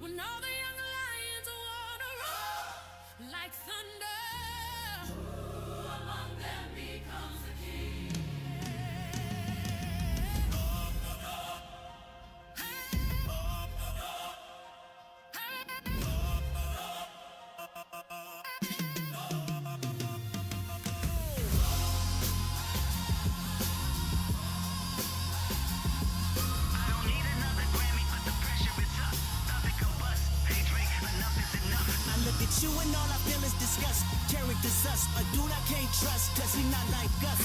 when all the young lions wanna roar like thunder. Who among them becomes the king? You and all I feel is disgust. Character's us, a dude I can't trust, cause he not like us.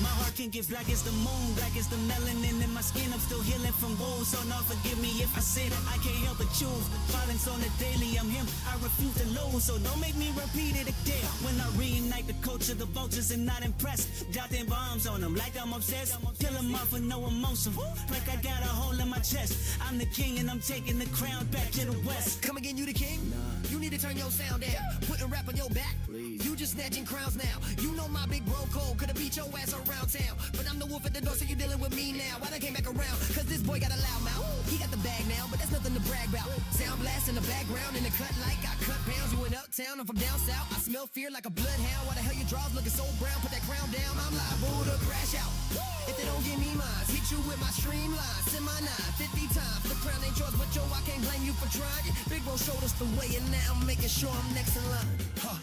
My heart can get black as the moon, black as the melanin in my skin. I'm still healing from wounds, so now forgive me if I sin. I can't help but choose violence on the daily. I'm him, I refuse to lose, so don't make me repeat it again. When I reignite the culture, the vultures are not impressed. Dropping bombs on them like I'm obsessed. Kill them off with no emotion, like I got a hole in my chest. I'm the king and I'm taking the crown back to the west. Come again, you the king? Nah. You need to turn your sound down. Putting rap on your back. Please. You just snatching crowns now. You know my big bro cold. Could've beat your ass around town. But I'm the wolf at the door, so you dealing with me now. Why they came back around? Cause this boy got a loud mouth. He got the bag now, but that's nothing to brag about. Sound blast in the background, in the cut like I cut pounds. You in uptown, I'm from down south. I smell fear like a bloodhound. Why the hell your drawers looking so brown? Put that crown down, I'm liable to crash out. If they don't give me mine, hit you with my streamline. Send my 50 times. The crown ain't yours, but yo, I can't blame you for trying. Big bro showed us the way, and now I'm making sure I'm next in line.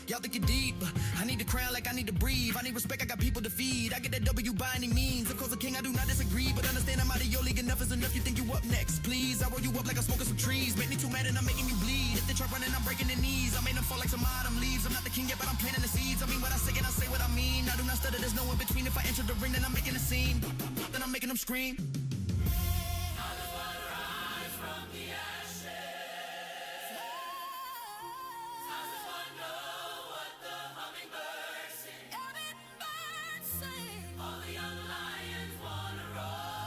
Y'all think you're deep, but I need the crown like I need to breathe. I need respect, I got people to feed. I get that W by any means. Of course, a king, I do not disagree, but understand I'm out of your league. Enough is enough. You think you up next? Please, I roll you up like I'm smoking some trees. Make me too mad and I'm making you bleed. If they try running, I'm breaking their knees. I made them fall like some autumn leaves. I'm not the king yet, but I'm planting the seeds. I mean what I say and I say what I mean. I do not stutter. There's no in between. If I enter the ring, then I'm making a scene. Then I'm making them scream. How does one rise from the ashes? How does one know what the hummingbird sings? Every bird sings. All the young lions wanna roar.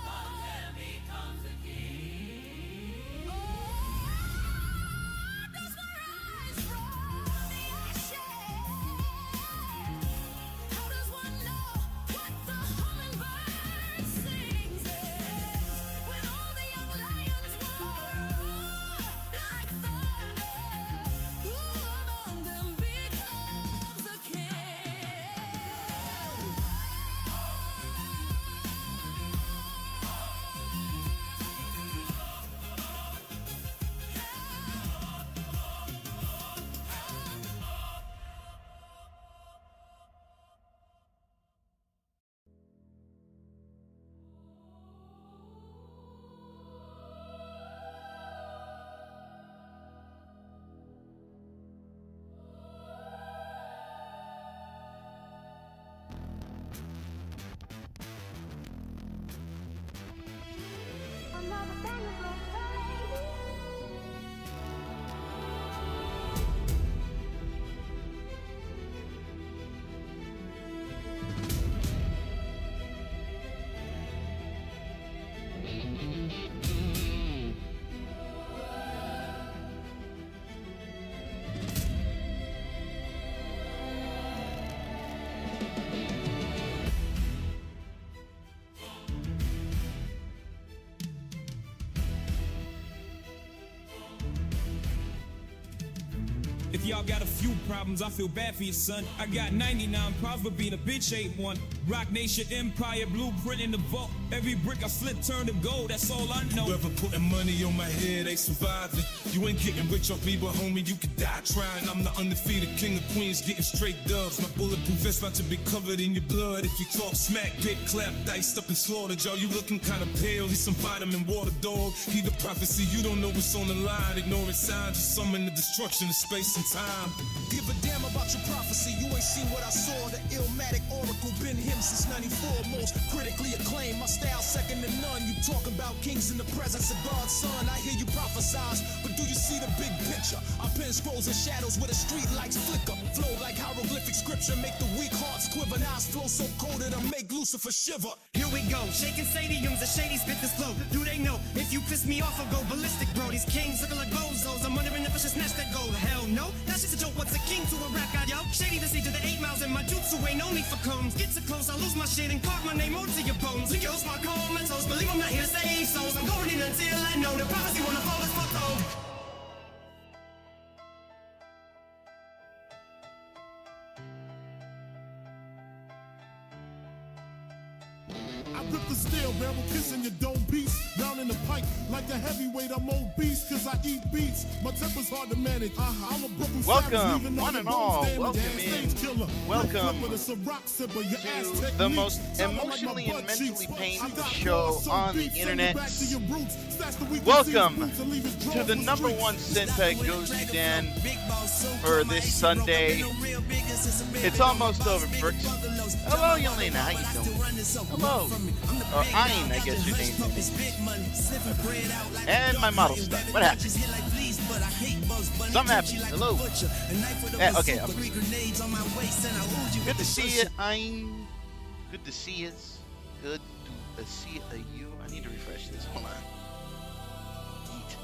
One of them becomes the king. How does one rise from the ashes? How does one know what the hummingbird sings? When all the young lions roar like thunder, who among them becomes a king? If y'all got a few problems, I feel bad for your son. I got 99 problems, but being a bitch ain't one. Rock Nation Empire, blueprint in the vault. Every brick I flip turn to gold, that's all I know. Whoever putting money on my head, they surviving. You ain't getting rich off me, but homie, you could die trying. I'm the undefeated king of queens, getting straight dubs. My bulletproof vest about to be covered in your blood. If you talk smack, get clapped, diced up and slaughtered. Y'all, you looking kinda pale, need some vitamin water, dog. He the prophecy, you don't know what's on the line. Ignoring signs, just summon the destruction of space and time. Give a damn about your prophecy, you ain't seen what I saw. The illmatic oracle, been him since 94. Most critically acclaimed, my style second to none. You talk about kings in the presence of God's son. I hear you prophesize, but do you see the big picture? I pen scrolls and shadows where the street lights flicker. Flow like hieroglyphic scripture, make the weak hearts quiver. Now flow so cold it'll make Lucifer shiver. Here it go. Shaking stadiums, the shady spit this flow. Do they know? If you piss me off, I'll go ballistic, bro. These kings looking like bozos. I'm wondering if I should snatch that gold. Hell no, that's just a joke. What's a king to a rap guy, yo? Shady the siege of the 8 miles and my jutsu ain't no need for combs. Get so close, I'll lose my shit and carve my name onto your bones. It kills my comatose. Believe I'm not here to save souls. I'm going in until I know the prophecy wanna fall as fuck old. I rip the steel barrel, kissing your dome beast. Down in the pipe, like a heavyweight, I'm obese, cause I eat beats. My temper's hard to manage. I'm a Brooklyn Welcome, one and all. Welcome to the most emotionally and mentally painful show on the internet. Welcome to the #1 Sentai Gozyu-dan for this Sunday. It's almost over, Brooks. Hello, Yelena. How you doing? Hello. Or Ein, I guess your name is. And my model stuff. What happened? Something happened. Hello. Okay. Good to see you, Ein. Good to see you. Good to see you. I need to refresh this. Hold on. Eat.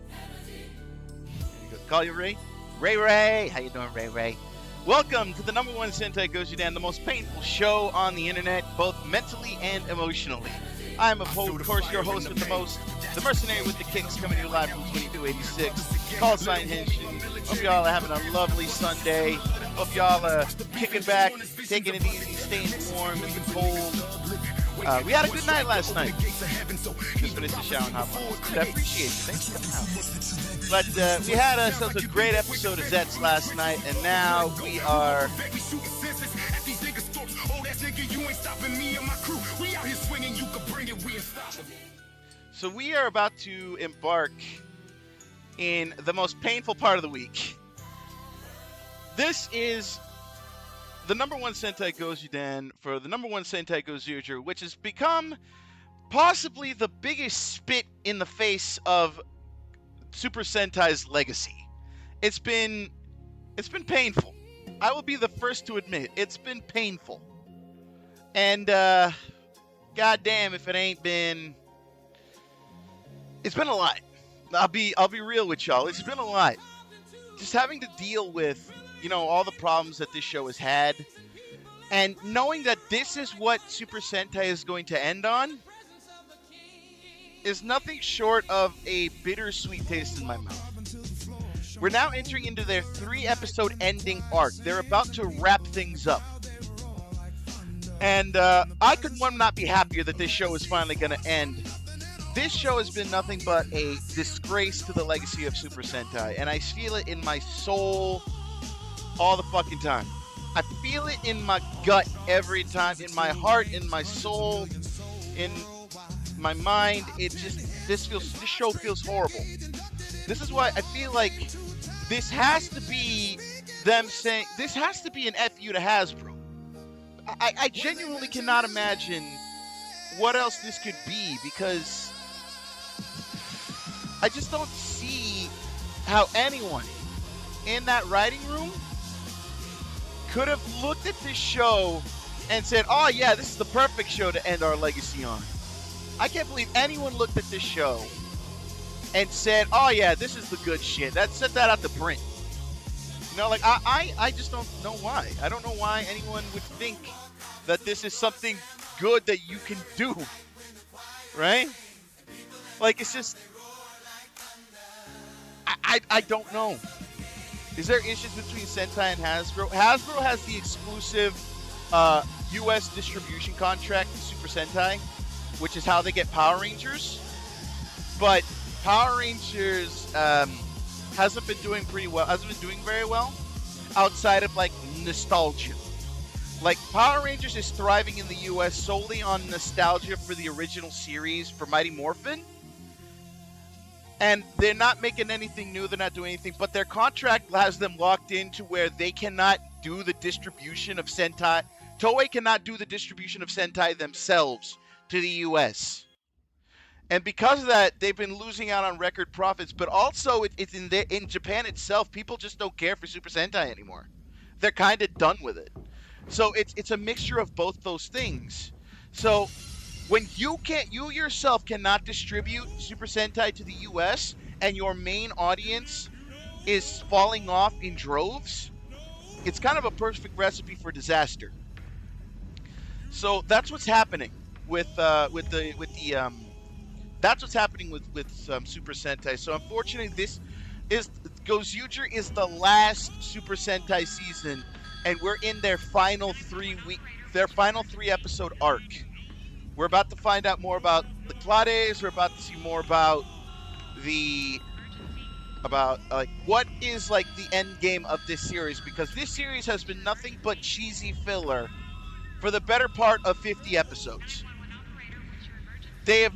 There you go. Call you Ray. Ray. How you doing, Ray? Welcome to the #1 Sentai Gozyu-dan, the most painful show on the internet, both mentally and emotionally. I'm, of course, your host with the most, the mercenary with the kicks, coming to you live from 2286. Call sign Henshin. Hope y'all are having a lovely Sunday. Hope y'all are kicking back, taking it easy, staying warm in the cold. We had a good night last night. Just finished the shower and hop on. I appreciate you. Thanks for coming out. But we had ourselves a great episode of Zets last night, and now we are... So we are about to embark in the most painful part of the week. This is the #1 Sentai Gozyu-dan for the #1 Sentai Gozyu, which has become possibly the biggest spit in the face of Super Sentai's legacy. It's been painful. I will be the first to admit it's been painful. And goddamn if it ain't been. It's been a lot. I'll be real with y'all. It's been a lot. Just having to deal with, all the problems that this show has had, and knowing that this is what Super Sentai is going to end on is nothing short of a bittersweet taste in my mouth. We're now entering into their 3-episode ending arc. They're about to wrap things up. And I could not be happier that this show is finally going to end. This show has been nothing but a disgrace to the legacy of Super Sentai, and I feel it in my soul all the fucking time. I feel it in my gut every time, in my heart, in my soul, in my mind. This show feels horrible. This is why I feel like this has to be them saying, this has to be an FU to Hasbro. I genuinely cannot imagine what else this could be, because I just don't see how anyone in that writing room could have looked at this show and said, oh yeah, this is the perfect show to end our legacy on. I can't believe anyone looked at this show and said, oh yeah, this is the good shit. Set that out to print. I just don't know why. I don't know why anyone would think that this is something good that you can do. Right? It's just... I don't know. Is there issues between Sentai and Hasbro? Hasbro has the exclusive U.S. distribution contract to Super Sentai, which is how they get Power Rangers. But Power Rangers hasn't been doing very well outside of nostalgia. Power Rangers is thriving in the U.S. solely on nostalgia for the original series for Mighty Morphin. And they're not making anything new. They're not doing anything. But their contract has them locked into where they cannot do the distribution of Sentai. Toei cannot do the distribution of Sentai themselves to the U.S. And because of that, they've been losing out on record profits. But also, it's in Japan itself, people just don't care for Super Sentai anymore. They're kind of done with it. So it's a mixture of both those things. So When you yourself cannot distribute Super Sentai to the US and your main audience is falling off in droves, it's kind of a perfect recipe for disaster. So that's what's happening with that's what's happening with Super Sentai. So unfortunately, this is Gozyu-dan is the last Super Sentai season, and we're in their final 3-episode arc. We're about to find out more about the Clades. We're about to see more about what is like the end game of this series, because this series has been nothing but cheesy filler for the better part of 50 episodes. They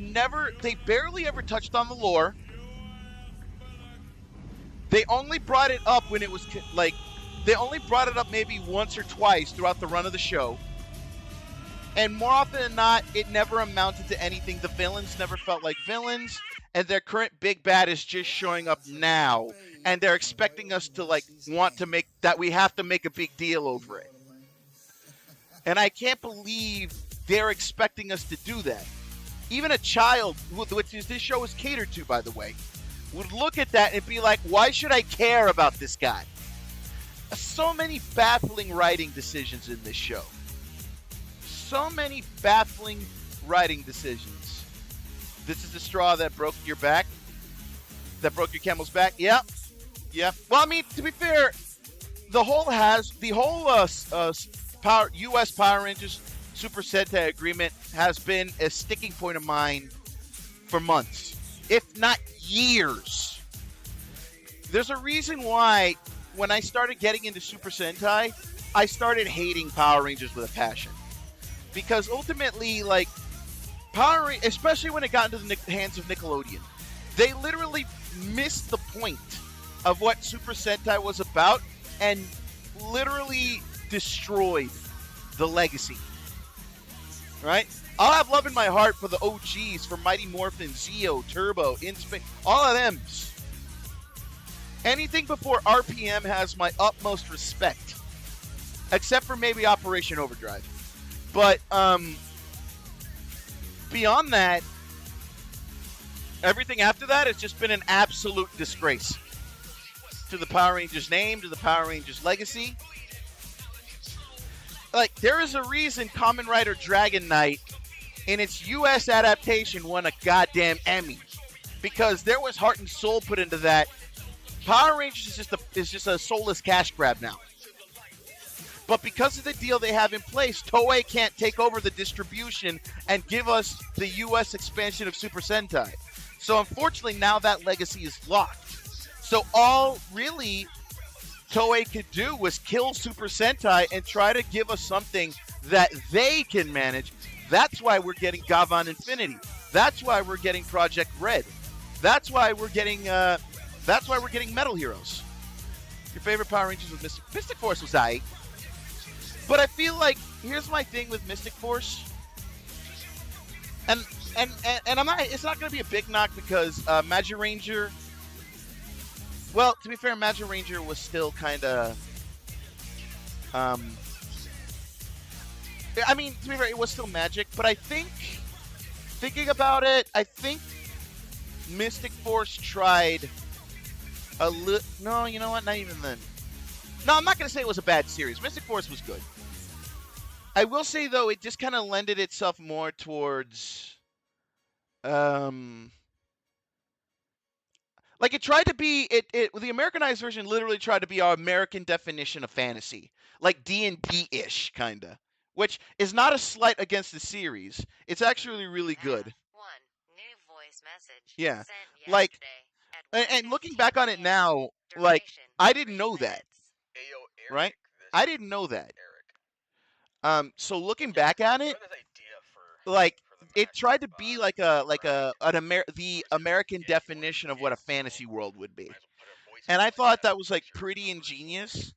barely ever touched on the lore. They only brought it up when it was they only brought it up maybe once or twice throughout the run of the show. And more often than not, it never amounted to anything. The villains never felt like villains, and their current big bad is just showing up now. And they're expecting us to we have to make a big deal over it. And I can't believe they're expecting us to do that. Even a child, which this show is catered to, by the way, would look at that and be like, why should I care about this guy? So many baffling writing decisions in this show. So many baffling writing decisions. This is the straw that broke your back? That broke your camel's back? Yep. Well, I mean, to be fair, the whole U.S. Power Rangers Super Sentai agreement has been a sticking point of mine for months, if not years. There's a reason why when I started getting into Super Sentai, I started hating Power Rangers with a passion. Because ultimately, like, Power Rangers, especially when it got into the hands of Nickelodeon, they literally missed the point of what Super Sentai was about and literally destroyed the legacy. Right? I'll have love in my heart for the OGs, for Mighty Morphin, Zeo, Turbo, InSpace, all of them. Anything before RPM has my utmost respect. Except for maybe Operation Overdrive. But, beyond that, everything after that has just been an absolute disgrace. To the Power Rangers name, to the Power Rangers legacy. Like, there is a reason Kamen Rider Dragon Knight, in its U.S. adaptation, won a goddamn Emmy. Because there was heart and soul put into that. Power Rangers is just a soulless cash grab now. But because of the deal they have in place, Toei can't take over the distribution and give us the U.S. expansion of Super Sentai. So unfortunately, now that legacy is locked. So all really Toei could do was kill Super Sentai and try to give us something that they can manage. That's why we're getting Gavan Infinity. That's why we're getting Project Red. That's why we're getting Metal Heroes. Your favorite Power Rangers was Mystic Force was aight. But I feel like here's my thing with Mystic Force. And I'm not, it's not going to be a big knock because Magic Ranger, well, to be fair, Magic Ranger was still kind of I mean, to be fair, it was still magic, but I think thinking about it, I think Mystic Force tried a little. No, you know what? Not even then. No, I'm not going to say it was a bad series. Mystic Force was good. I will say, though, it just kind of lended itself more towards, like it tried to be, the Americanized version literally tried to be our American definition of fantasy. Like D&D-ish, kind of. Which is not a slight against the series. It's actually really good. One new voice message. Yeah. Sent Like, yesterday and looking back on it now, like, I didn't know that. Right? I didn't know that. So looking back at it, like it tried to be like the American definition of what a fantasy world would be, and I thought that was like pretty ingenious.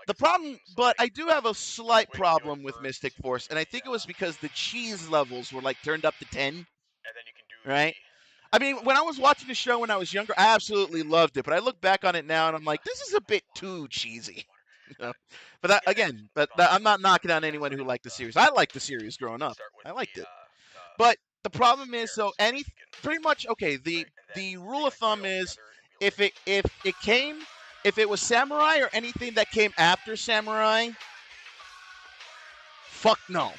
The problem, but I do have a slight problem with Mystic Force, and I think it was because the cheese levels were like turned up to 10. Right? I mean, when I was watching the show when I was younger, I absolutely loved it, but I look back on it now and I'm like, this is a bit too cheesy. You know? But that, again, I'm not knocking on anyone who liked the series. I liked the series growing up. I liked it. But the problem is, so pretty much okay. The rule of thumb is if it was Samurai or anything that came after Samurai, fuck no.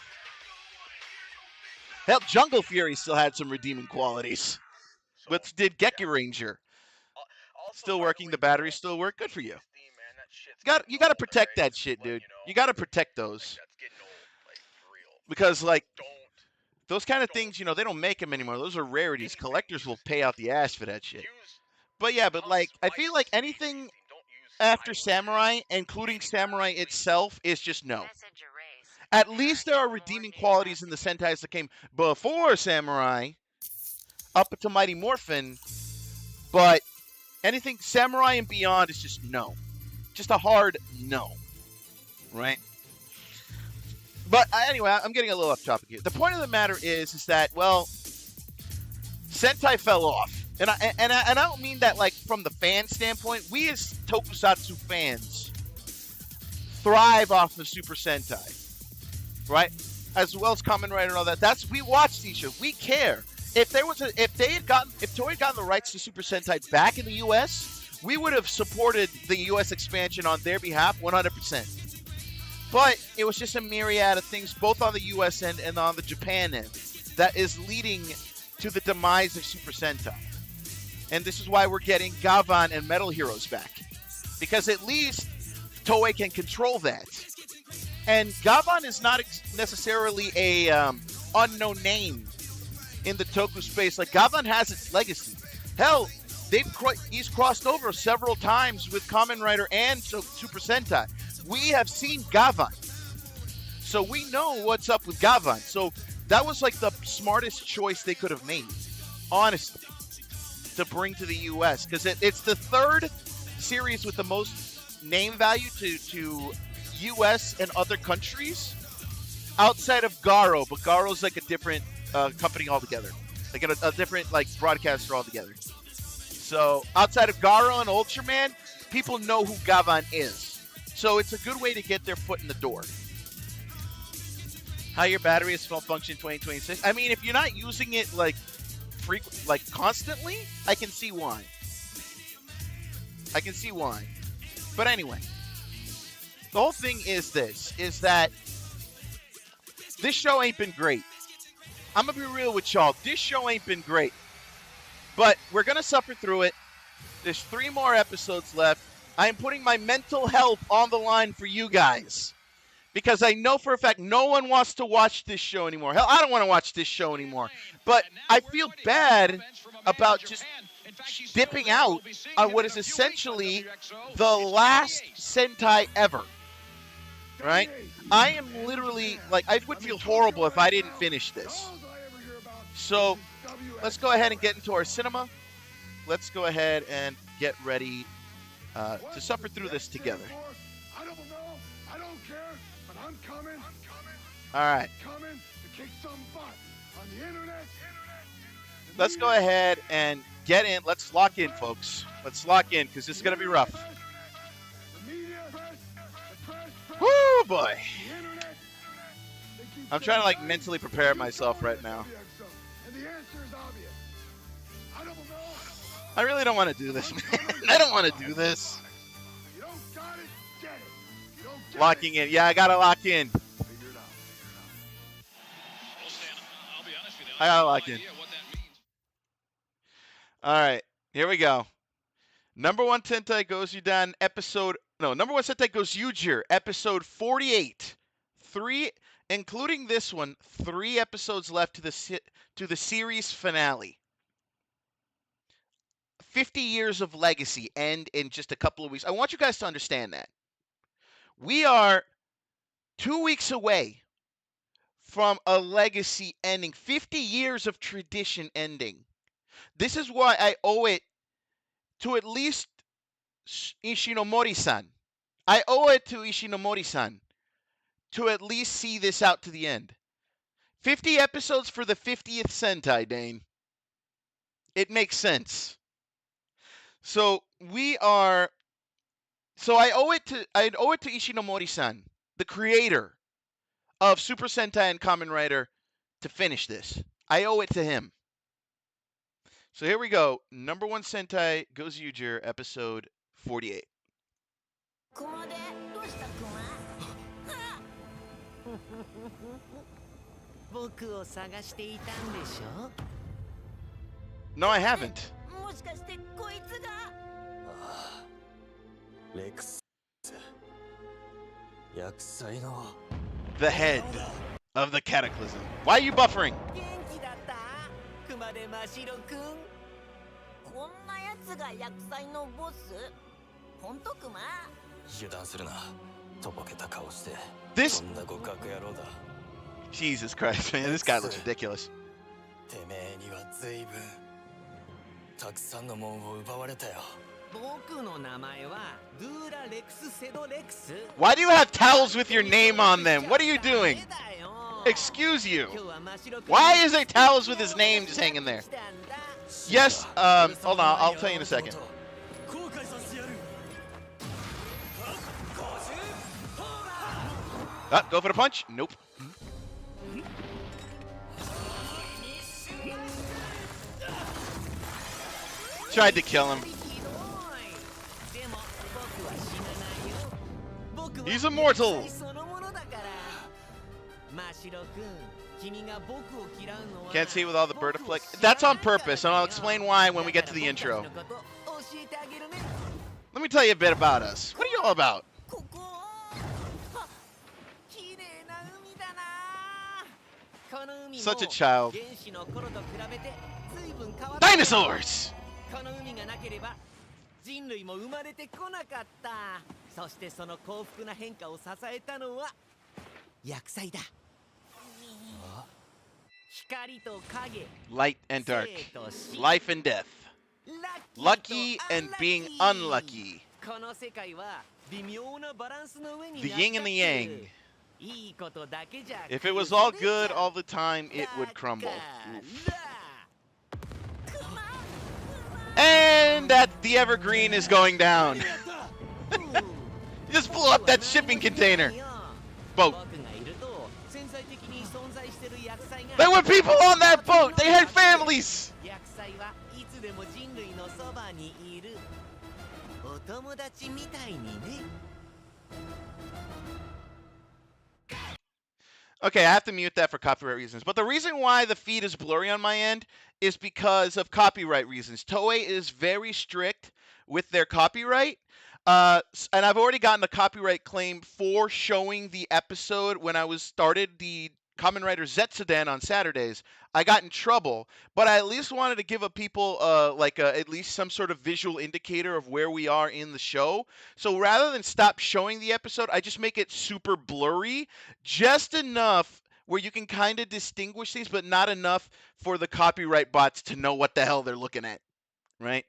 Hell, Jungle Fury still had some redeeming qualities. But did Geki Ranger still working? The batteries still work. Good for you. You got to protect that shit, dude. You got to protect those because like those kind of things, they don't make them anymore. Those are rarities. Collectors will pay out the ass for that shit. But yeah, but like I feel like anything after Samurai, including Samurai itself, is just no. Message erased. At least there are redeeming qualities in the Sentais that came before Samurai, up to Mighty Morphin, but anything Samurai and beyond is just no. Just a hard no. Right? But anyway, I'm getting a little off topic here. The point of the matter is that, well, Sentai fell off. And I don't mean that like from the fan standpoint. We as Tokusatsu fans thrive off of Super Sentai, right? As well as Kamen Rider and all that. We watch these shows. We care. If Toei had gotten the rights to Super Sentai back in the U.S., we would have supported the U.S. expansion on their behalf 100%. But it was just a myriad of things, both on the U.S. end and on the Japan end, that is leading to the demise of Super Sentai. And this is why we're getting Gavan and Metal Heroes back. Because at least Toei can control that. And Gavan is not necessarily a unknown name in the Toku space. Like, Gavan has its legacy. Hell, he's crossed over several times with Kamen Rider and Super Sentai. We have seen Gavan. So we know what's up with Gavan. So that was like the smartest choice they could have made. Honestly. To bring to the U.S. Because it's the third series with the most name value to U.S. and other countries outside of Garo. But Garo's like a different company altogether. Like a different like broadcaster altogether. So outside of Garo and Ultraman, people know who Gavan is. So it's a good way to get their foot in the door. How your battery is function 2026? I mean, if you're not using it like constantly, I can see why. But anyway, the whole thing is that this show ain't been great. I'm gonna be real with y'all. This show ain't been great. But we're gonna suffer through it. There's 3 more episodes left. I am putting my mental health on the line for you guys. Because I know for a fact no one wants to watch this show anymore. Hell, I don't want to watch this show anymore. But I feel bad about just dipping out on what is essentially the last Sentai ever. Right? I am literally, like, I would feel horrible if I didn't finish this. So, let's go ahead and get into our cinema. Let's go ahead and get ready to suffer through this together. All right. Let's go ahead and get in. Let's lock in, folks. Let's lock in because this is going to be rough. Woo, boy. I'm trying to, like, mentally prepare myself right now. I really don't want to do this, man. I don't want to do this. Locking in. Yeah, I got to lock in. I gotta lock in. Alright, here we go. Number 1 Sentai Gozyu-dan number 1 Sentai Gozyu-jir, episode 48. 3, including this one, 3 episodes left to the series finale. 50 years of legacy end in just a couple of weeks. I want you guys to understand that. We are 2 weeks away from a legacy ending. 50 years of tradition ending. This is why I owe it to at least Ishinomori-san. I owe it to Ishinomori-san to at least see this out to the end. 50 episodes for the 50th Sentai, Dane. It makes sense. So I owe it to Ishinomori-san, the creator of Super Sentai and Kamen Rider, to finish this. I owe it to him. So here we go. #1 Sentai Gozyu-dan episode 48. 熊手どうした熊僕を探していたんでしょ No, I haven't. もしかしてこいつがレクス薬剤の The head of the cataclysm. Why are you buffering? 元気だった熊手真白くんこんなやつが薬剤のボスほんと熊油断するなとぼけた顔して This そんな極悪野郎だ Jesus Christ, man, this guy looks ridiculous. てめえには随分たくさんのもんを奪われたよ僕の名前はドゥーラ・レクス・セドレクス Why do you have towels with your name on them? What are you doing? Excuse you. Why is there towels with his name just hanging there? Yes, hold on, I'll tell you in a second. 後悔させてやる Go for the punch? Nope. Tried to kill him. He's immortal. Can't see with all the bird flick. That's on purpose, and I'll explain why when we get to the intro. Let me tell you a bit about us. What are you all about? ここあ綺麗な海だなこの海も Such a child. 原始の頃と比べて随分変わった Dinosaurs! この海がなければ人類も生まれてこなかったそしてその幸福な変化を支えたのは薬剤だ光と影 Light and dark. 生と死 Life and death. ラッキ Lucky ーと and being アン unlucky. ラッキーこの世界は微妙なバランスの上に The 成り yin 立 and the ってる yang. いいことだけじゃ If it was all good all the time, it would crumble. And that the Evergreen is going down. You just blew up that shipping container. Boat. There were people on that boat. They had families. 薬剤はいつでも人類のそばにいるお友達みたいにね Okay, I have to mute that for copyright reasons. But the reason why the feed is blurry on my end is because of copyright reasons. Toei is very strict with their copyright. And I've already gotten a copyright claim for showing the episode when I started the Kamen Rider Gozyu-dan on Saturdays. I got in trouble, but I at least wanted to give people at least some sort of visual indicator of where we are in the show. So rather than stop showing the episode, I just make it super blurry, just enough where you can kind of distinguish these, but not enough for the copyright bots to know what the hell they're looking at, right?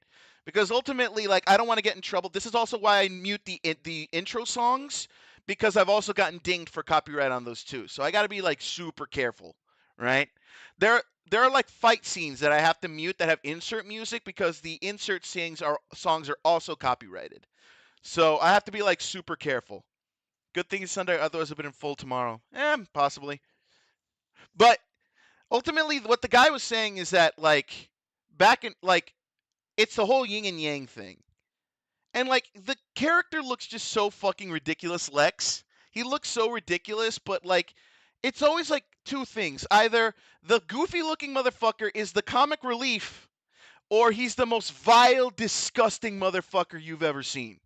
Because ultimately, I don't want to get in trouble. This is also why I mute the intro songs, because I've also gotten dinged for copyright on those too. So I got to be super careful, right? There are fight scenes that I have to mute that have insert music because the insert songs are also copyrighted. So I have to be super careful. Good thing it's Sunday, otherwise I've been in full tomorrow. Possibly. But ultimately, what the guy was saying is that it's the whole yin and yang thing. And the character looks just so fucking ridiculous, Lex. He looks so ridiculous, but it's always two things. Either the goofy looking motherfucker is the comic relief, or he's the most vile, disgusting motherfucker you've ever seen.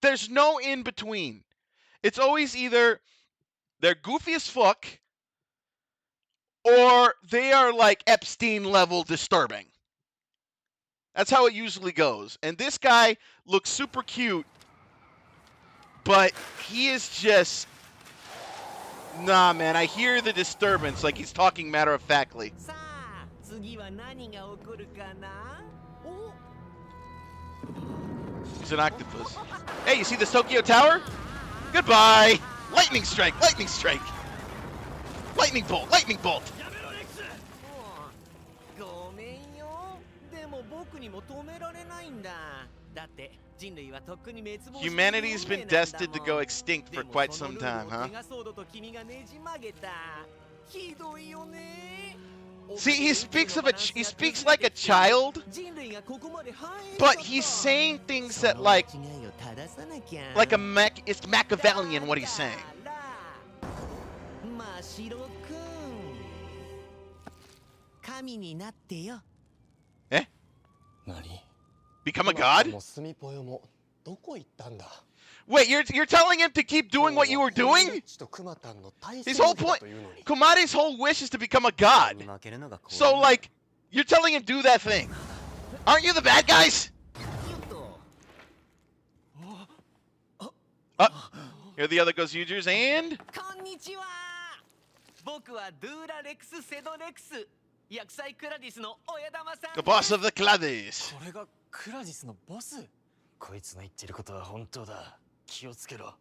There's no in between. It's always either they're goofy as fuck, or they are Epstein level disturbing. That's how it usually goes. And this guy looks super cute, but he is just... Nah, man, I hear the disturbance, he's talking matter-of-factly. さあ次は何が起こるかなお He's an octopus. Hey, you see this Tokyo Tower? Goodbye! Lightning strike! Lightning strike! Lightning bolt! Lightning bolt! ごめんよでも僕にも止められないんだだって人類はとっくに滅亡している Humanity's been destined to go extinct for quite some time, huh? ペガソードと君がねじ曲げたひどいよね See, he speaks like a child, but he's saying things that like it's Machiavellian what he's saying. Eh? Become a god? Wait, you're telling him to keep doing what you were doing? His whole point, Kumare's whole wish is to become a god. So like, you're telling him do that thing. Aren't you the bad guys? Here are the other Gozyu-jers and... The boss of the Clades. こいつの言ってることは本当だ。気をつけろ。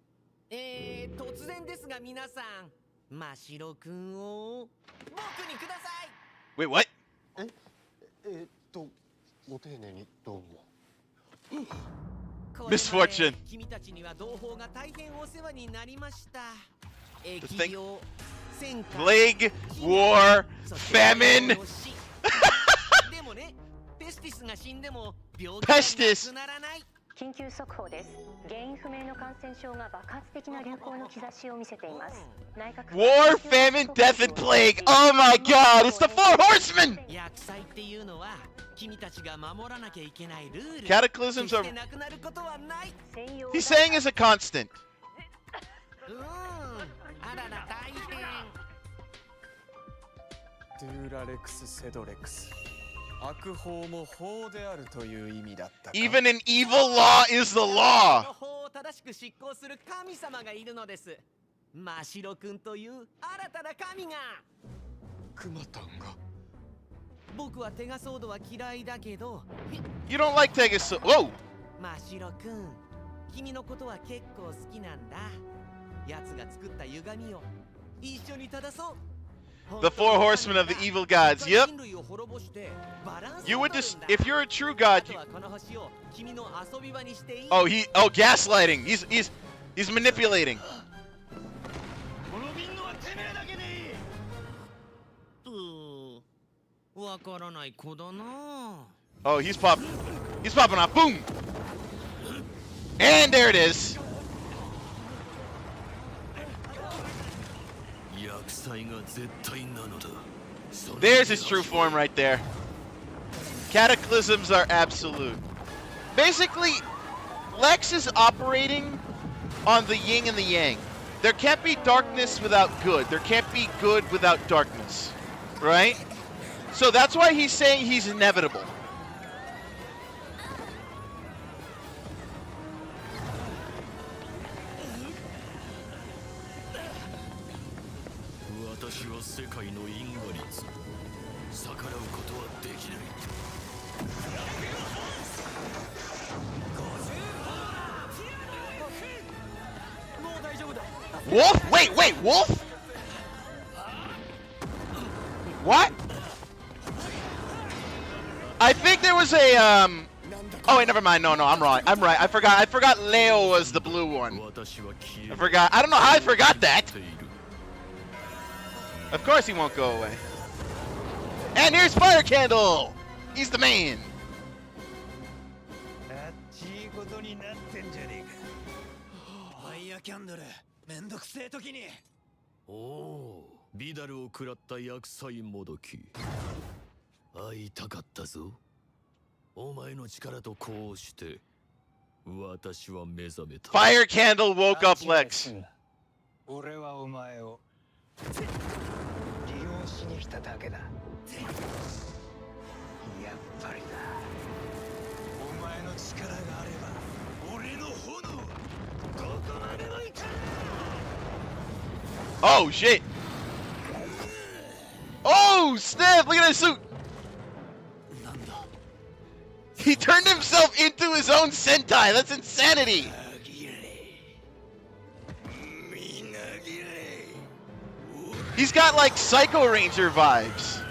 突然ですが皆さん、真城くんを僕にください。 Wait, what? ご丁寧にどうも。Misfortune. 君たちには同胞が大変お世話になりました。 Plague, war, famine. でもね、ペスティスが死んでも病気がなくならない。 緊急速報です。原因不明の感染症が爆発的な流行の兆しを見せています。 War, famine, death, and plague. Oh my God! It's the Four Horsemen. Cataclysms are. He's saying is a constant. ドゥーラレクス・セドレクス。 悪法も法であるという意味だったか。 Even an evil law is the law. 法を正しく執行する神様がいるのです。真城くんという新たな神が。クマタンが。僕はテガソードは嫌いだけど。You don't like Tegasodo? Whoa. 真城くん、君のことは結構好きなんだ。奴が作った歪みを一緒に正そう。 The Four Horsemen of the evil gods. Yep. You would just, if you're a true god. Oh, gaslighting. He's manipulating. Oh, he's popping off. Boom. And there it is. There's his true form right there. Cataclysms are absolute. Basically, Lex is operating on the yin and the yang. There can't be darkness without good. There can't be good without darkness. Right? So that's why he's saying he's inevitable. Wolf? Wait, Wolf? What? I think there was a oh wait, never mind. No, I'm wrong. I'm right. I forgot Leo was the blue one. I forgot. I don't know how I forgot that. Of course he won't go away. And here's Fire Candle. He's the man. めんどくせえ時におおビダルを食らった薬剤もどき会いたかったぞお前の力とこうして私は目覚めた Fire Candle woke up Lex 俺はお前を利用しに来ただけだやっぱりだお前の力があれば俺の炎どこまでも行かない Oh shit! Oh snap! Look at that suit! He turned himself into his own Sentai! That's insanity! He's got like Psycho Ranger vibes.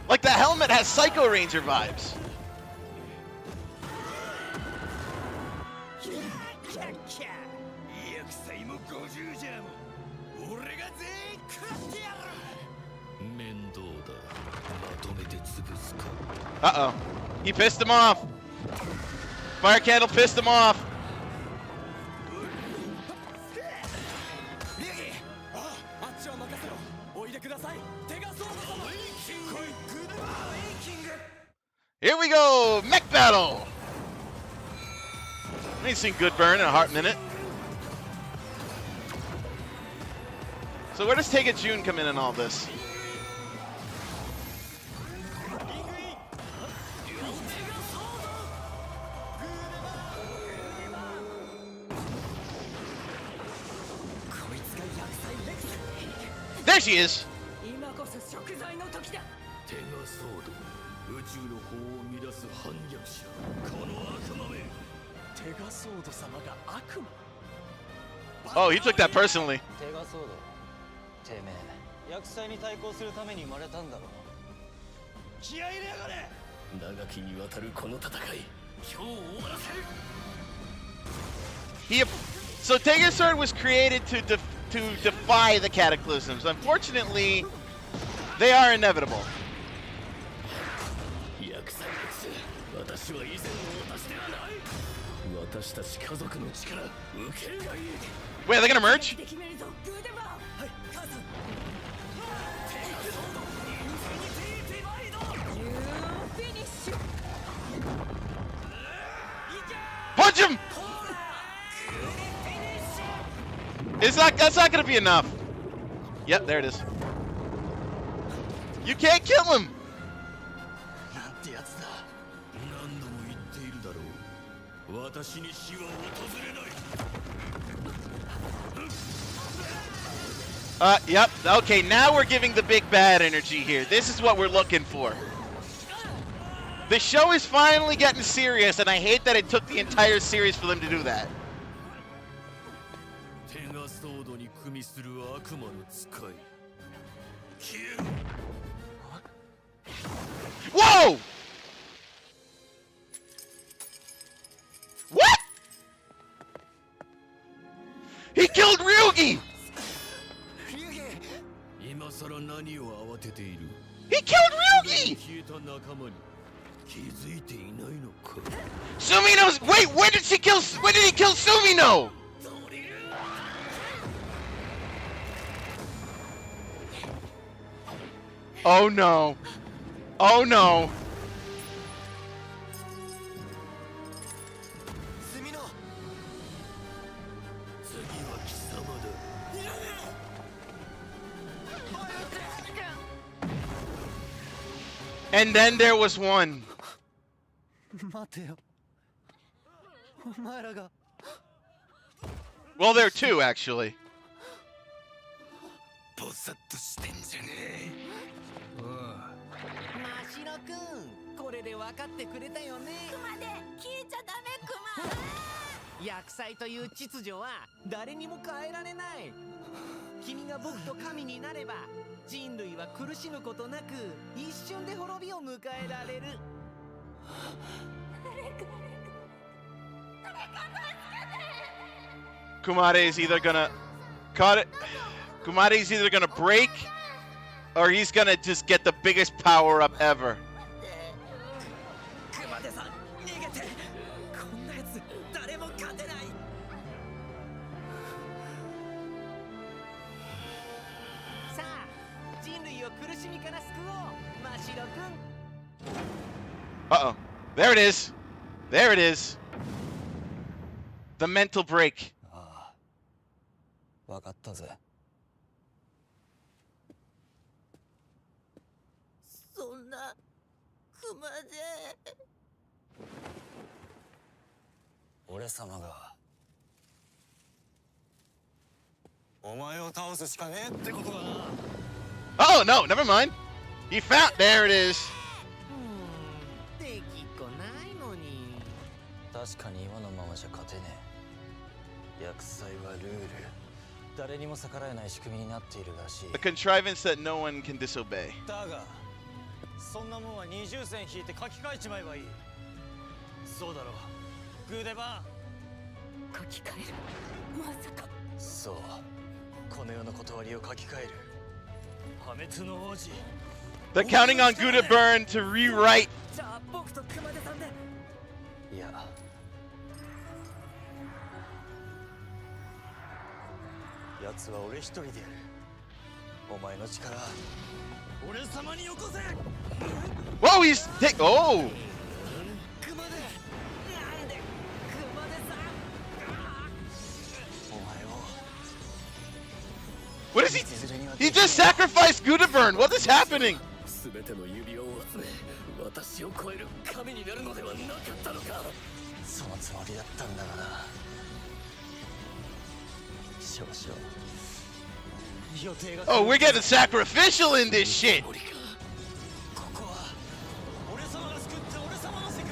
Like the helmet has Psycho Ranger vibes. Uh-oh. He pissed him off. Fire Candle pissed him off. Here we go, mech battle. I ain't seen good burn in a hot minute. So where does Tega June come in all this? There she is. Oh, he took that personally. So Tega's sword was created to defy the cataclysms. Unfortunately, they are inevitable. Wait, are they gonna merge? Punch him! That's not gonna be enough. Yep, there it is. You can't kill him! Yep, okay, now we're giving the big bad energy here. This is what we're looking for. The show is finally getting serious, and I hate that it took the entire series for them to do that. Whoa! What? He killed Ryugi! He killed Ryugi! Sumino's. Wait, when did he kill Sumino? Oh no. Oh no. And then there was one. Well, there are two, actually. Kumade is either gonna cut it. Kumade is either gonna break, or he's gonna just get the biggest power up ever. Uh-oh. There it is. There it is. The mental break. Oh no, never mind. He found. There it is. A contrivance that no one can disobey. They're counting on Guzyu-dan to rewrite. じゃあ僕と熊手さんで。いや奴は俺一人でやる。お前の力俺様によこせ。 Whoa, he's oh. 熊手。なんで熊手さん。お前を What is he? He just sacrificed Guzyu-dan. What is happening? 全ての指輪を集め私を超える神になるのではなかったのか。そのつもりだったんだがな。少々予定が Oh, we're getting sacrificial in this shit. ここは俺様が救った俺様の世界。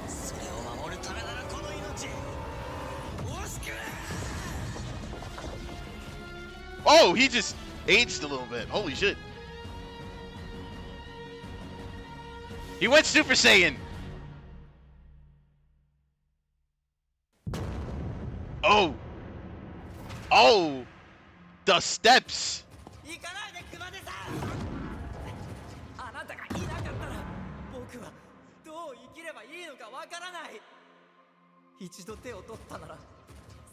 それを守るためならこの命惜しく。 Oh, he just aged a little bit. Holy shit. He went Super Saiyan. Oh. Oh. The steps. 行かないで熊手さん。あなたがいなかったら僕はどう生きればいいのかわからない。一度手を取ったなら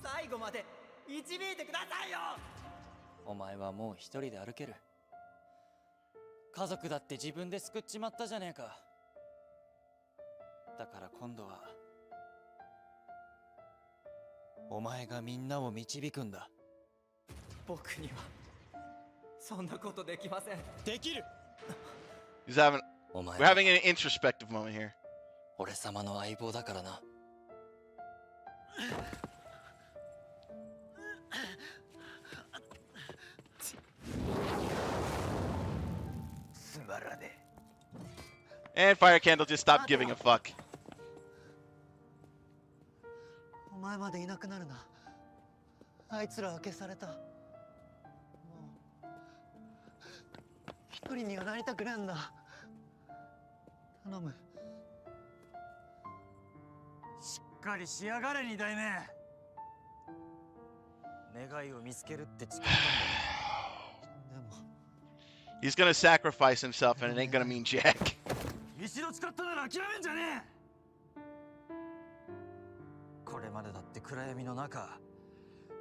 最後まで導いてくださいよ。お前はもう一人で歩ける。家族だって自分で救っちまったじゃねえか。だから今度はお前がみんなを導くんだ。僕にはそんなことできません。できる。 He's having お前 we're は having an introspective moment here. 俺様の相棒だからな。つまらねえ。 And Fire Candle just stopped giving a fuck. お前までいなくなるな。あいつらは消された。もう一人にはなりたくねえんだ。頼む。しっかりしやがれ2代目。願いを見つけるって誓ったんだ。でも He's gonna sacrifice himself and it ain't gonna mean jack. 一度使ったなら諦めんじゃねえ。これまでだって暗闇の中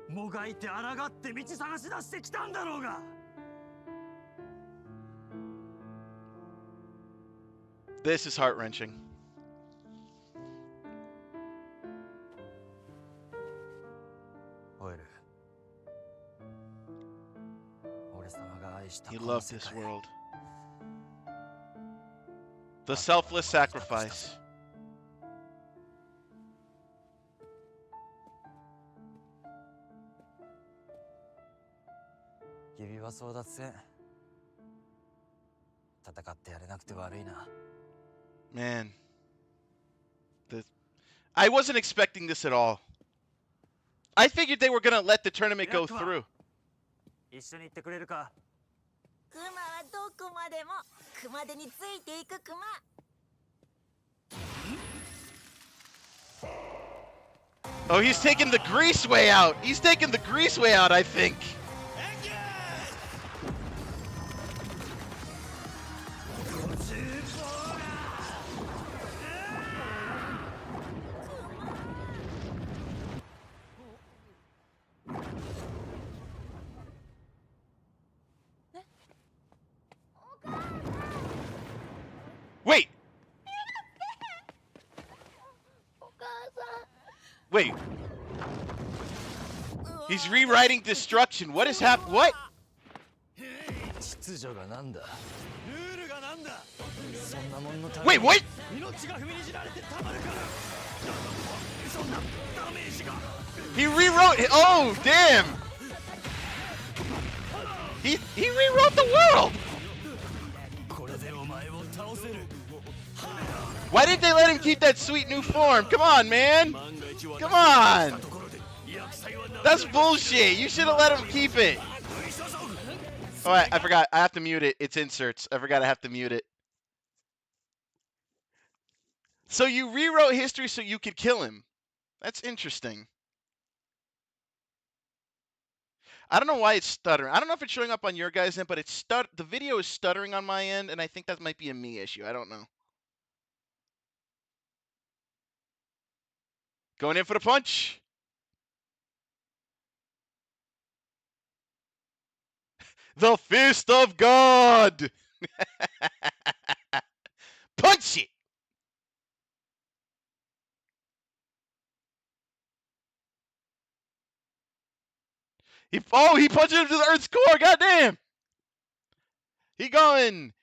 もがいて抗って道探し出してきたんだろうが。This is heart-wrenching. オエル、俺様が愛した He この loved 世 this 界。 world. The selfless sacrifice. 指輪争奪戦戦ってやれなくて悪いな。 Man. I wasn't expecting this at all. I figured they were gonna let the tournament go through. 一緒に行ってくれるか。クマはどこまでも熊手についていくクマ。 Oh, he's taking the grease way out. He's taking the grease way out, I think. Wait. Wait. He's rewriting destruction. What is happening? What? 秩序がなんだ。ルールがなんだ。そんなもんのた Wait, what? 命が踏みにじられてたまるか。そんなダメージが。 He rewrote it. Oh, damn. He rewrote the world. これでお前を倒せる。 Why did they let him keep that sweet new form? Come on, man. Come on. That's bullshit. You should have let him keep it. Oh, I forgot. I have to mute it. It's inserts. I forgot I have to mute it. So you rewrote history so you could kill him. That's interesting. I don't know why it's stuttering. I don't know if it's showing up on your guys' end, but the video is stuttering on my end, and I think that might be a me issue. I don't know. Going in for the punch. The fist of God. Punch it. He punches him to the Earth's core. Goddamn. He going.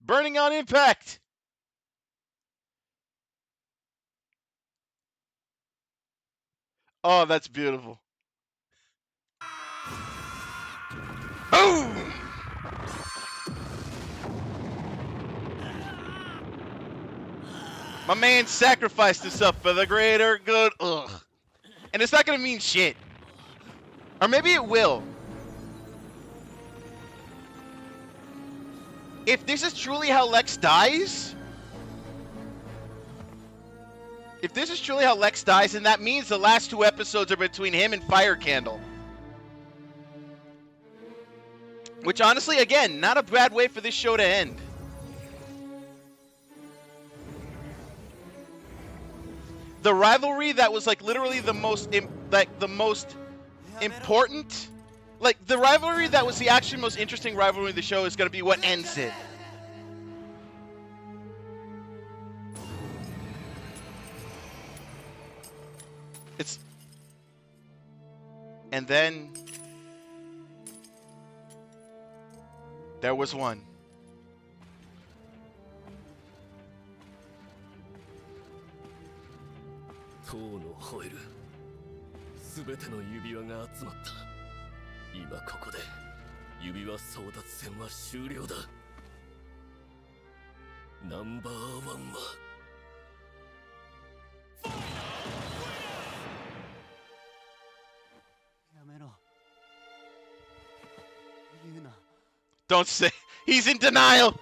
Burning on impact. Oh, that's beautiful. Boom! My man sacrificed himself for the greater good. Ugh. And it's not going to mean shit. Or maybe it will. If this is truly how Lex dies... If this is truly how Lex dies, then that means the last 2 episodes are between him and Fire Candle. Which honestly, again, not a bad way for this show to end. The rivalry that was like literally the most important, like the rivalry that was the actually most interesting rivalry of the show is going to be what ends it. And then there was one. Don't say. He's in denial.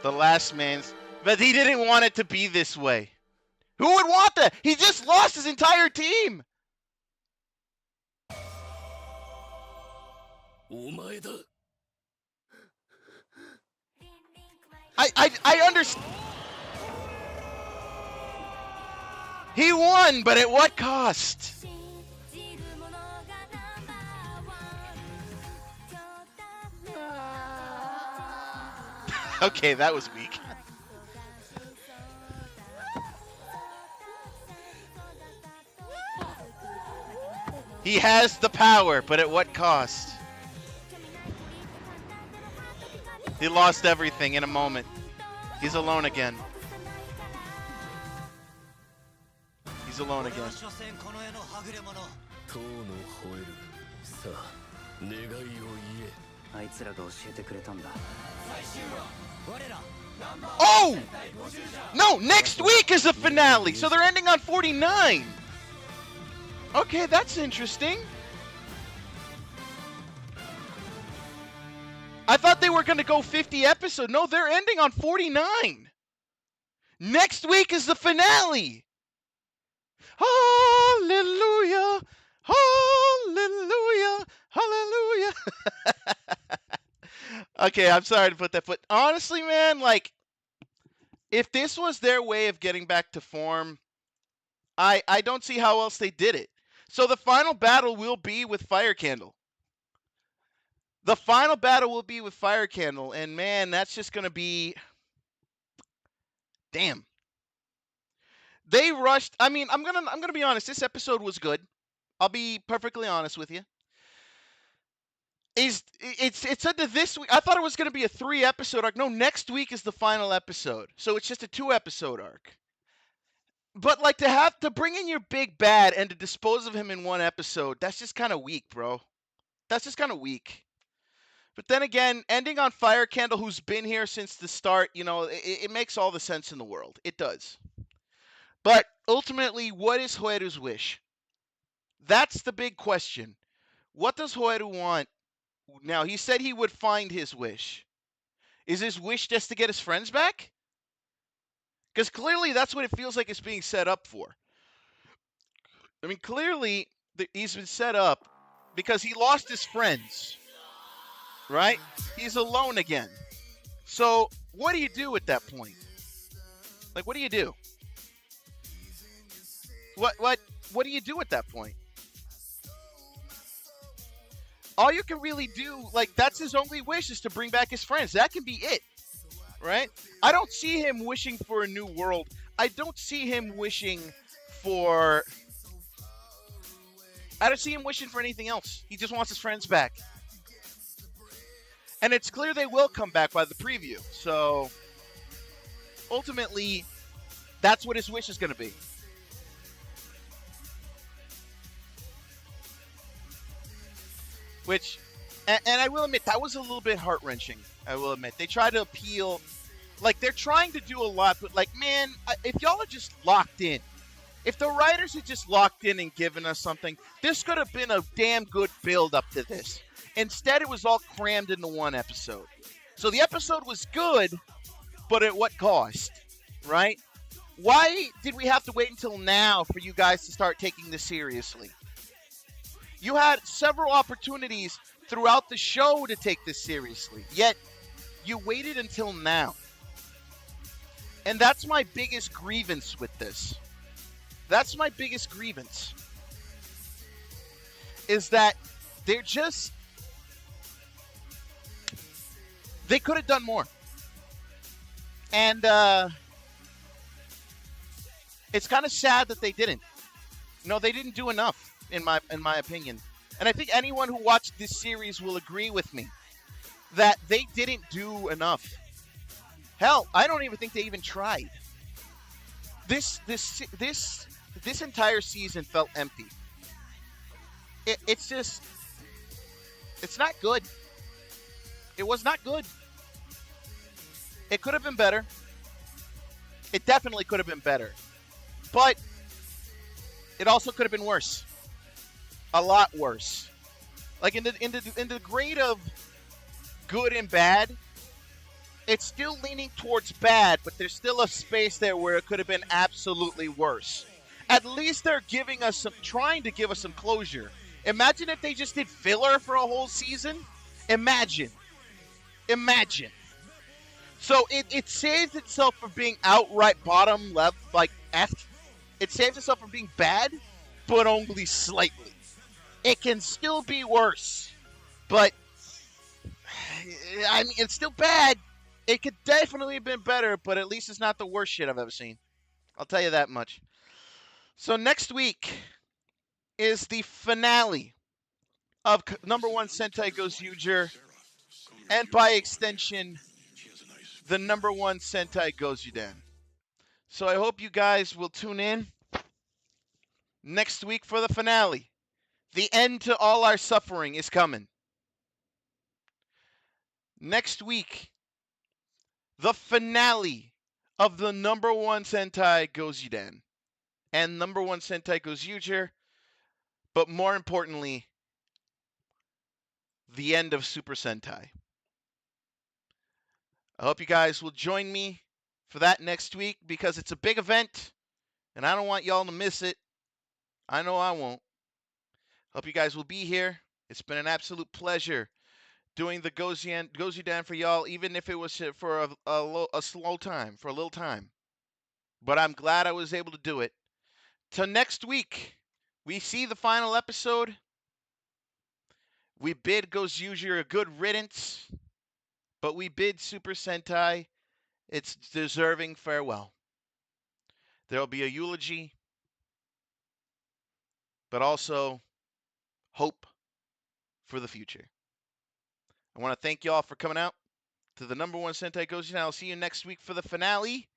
The last man's. But he didn't want it to be this way. Who would want that? He just lost his entire team. I understand. He won, but at what cost? Okay, that was weak. He has the power, but at what cost? He lost everything in a moment. He's alone again. He's alone again. Oh! No, next week is the finale, so they're ending on 49. Okay, that's interesting. I thought they were going to go 50 episodes. No, they're ending on 49. Next week is the finale. Hallelujah. Hallelujah. Hallelujah. Okay, I'm sorry to put that, but honestly, man, like, if this was their way of getting back to form, I don't see how else they did it. So the final battle will be with Fire Candle. The final battle will be with Fire Candle, and man, that's just going to be... Damn. They rushed... I mean, I'm gonna be honest, this episode was good. I'll be perfectly honest with you. It said that this week... I thought it was going to be a 3-episode arc. No, next week is the final episode. So it's just a 2-episode arc. But, like, to bring in your big bad and to dispose of him in 1 episode, that's just kind of weak, bro. That's just kind of weak. But then again, ending on Fire Candle, who's been here since the start, you know, it makes all the sense in the world. It does. But ultimately, what is Hoeru's wish? That's the big question. What does Hoeru want? Now, he said he would find his wish. Is his wish just to get his friends back? Because clearly that's what it feels like it's being set up for. I mean, clearly he's been set up because he lost his friends, right? He's alone again. So what do you do at that point? Like, what do you do? What do you do at that point? All you can really do, like, that's his only wish, is to bring back his friends. That can be it, right? I don't see him wishing for a new world. I don't see him wishing for... I don't see him wishing for anything else. He just wants his friends back. And it's clear they will come back by the preview. So, ultimately, that's what his wish is going to be. Which, and I will admit, that was a little bit heart-wrenching. I will admit. They try to appeal, like, they're trying to do a lot, but, like, man, if y'all are just locked in, if the writers had just locked in and given us something, this could have been a damn good build-up to this. Instead, it was all crammed into one episode. So the episode was good, but at what cost, right? Why did we have to wait until now for you guys to start taking this seriously? You had several opportunities throughout the show to take this seriously, yet you waited until now. And that's my biggest grievance with this. That's my biggest grievance. Is that they're just... They could have done more. And it's kind of sad that they didn't. No, they didn't do enough. In my opinion. And I think anyone who watched this series will agree with me that they didn't do enough. Hell, I don't even think they even tried. This entire season felt empty. It's not good. It was not good. It could have been better. It definitely could have been better. But it also could have been worse. A lot worse. Like in the grade of good and bad, it's still leaning towards bad, but there's still a space there where it could have been absolutely worse. At least they're trying to give us some closure. Imagine if they just did filler for a whole season. Imagine. So it saves itself from being outright bottom left, like F. It saves itself from being bad, but only slightly. It can still be worse, but I mean, it's still bad. It could definitely have been better, but at least it's not the worst shit I've ever seen. I'll tell you that much. So next week is the finale of #1 Sentai Gozyu-dan, and by extension, the #1 Sentai Gozyu-dan. So I hope you guys will tune in next week for the finale. The end to all our suffering is coming. Next week, the finale of the #1 Sentai Gozyu-dan and #1 Sentai Gozyu-dan, but more importantly, the end of Super Sentai. I hope you guys will join me for that next week because it's a big event and I don't want y'all to miss it. I know I won't. Hope you guys will be here. It's been an absolute pleasure doing the Gozyu-dan for y'all, even if it was for a slow time, for a little time. But I'm glad I was able to do it. Till next week, we see the final episode. We bid Gozyu a good riddance, but we bid Super Sentai its deserving farewell. There will be a eulogy, but also hope for the future. I want to thank y'all for coming out to the #1 Sentai Gozyu-dan. I'll see you next week for the finale.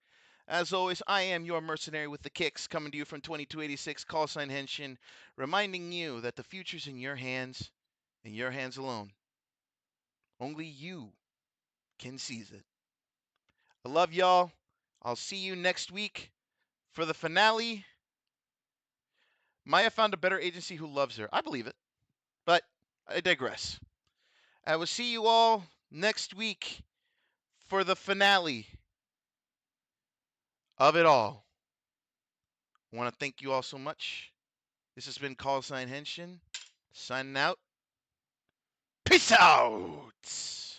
As always, I am your mercenary with the kicks, coming to you from 2286 call sign Henshin, reminding you that the future's in your hands, and your hands alone. Only you can seize it. I love y'all. I'll see you next week for the finale. Maya found a better agency who loves her. I believe it, but I digress. I will see you all next week for the finale of it all. I want to thank you all so much. This has been Call Sign Henshin, signing out. Peace out!